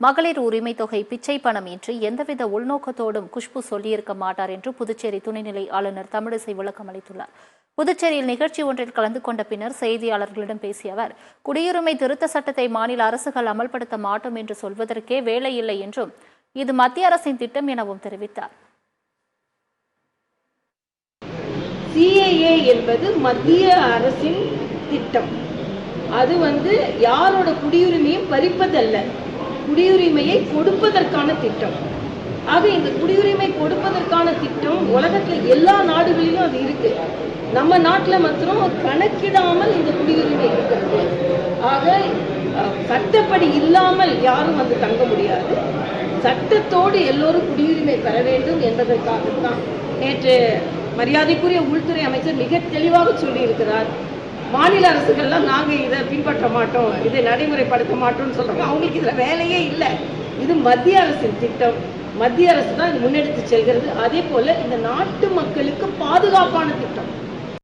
மகளிர் உரிமை தொகை பிச்சை பணம் என்று எந்தவித உள்நோக்கத்தோடும் குஷ்பு சொல்லியிருக்க மாட்டார் என்று புதுச்சேரி துணைநிலை ஆளுநர் தமிழிசை விளக்கம் அளித்துள்ளார். புதுச்சேரியில் நிகழ்ச்சி ஒன்றில் கலந்து கொண்ட பின்னர் செய்தியாளர்களிடம் பேசிய அவர், குடியுரிமை திருத்த சட்டத்தை மாநில அரசுகள் அமல்படுத்த மாட்டோம் என்று சொல்வதற்கே வேலையில்லை என்றும், இது மத்திய அரசின் திட்டம் எனவும் தெரிவித்தார். CAA என்பது மத்திய அரசின் திட்டம். அது யாரோட குடியுரிமையும் பறிப்பதல்ல, குடியுரிமையை கொடுப்பதற்கான திட்டம். ஆக இந்த குடியுரிமை கொடுப்பதற்கான திட்டம் உலகத்தில் எல்லா நாடுகளிலும் அது இருக்கு. நம்ம நாட்டில் மாத்திரம் கணக்கிடாமல் இந்த குடியுரிமை இருக்கிறது. ஆக சட்டப்படி இல்லாமல் யாரும் தங்க முடியாது. சட்டத்தோடு எல்லோரும் குடியுரிமை பெற வேண்டும் என்பதற்காகத்தான் நேற்று மரியாதைக்குரிய உள்துறை அமைச்சர் மிக தெளிவாக சொல்லியிருக்கிறார். மாநில அரசுகள்லாம் நாங்கள் இதை பின்பற்ற மாட்டோம், இதை நடைமுறைப்படுத்த மாட்டோம்னு சொல்றாங்க. அவங்களுக்கு இதில் வேலையே இல்லை. இது மத்திய அரசின் திட்டம். மத்திய அரசு தான் இது முன்னெடுத்து செல்கிறது. அதே போல இந்த நாட்டு மக்கள்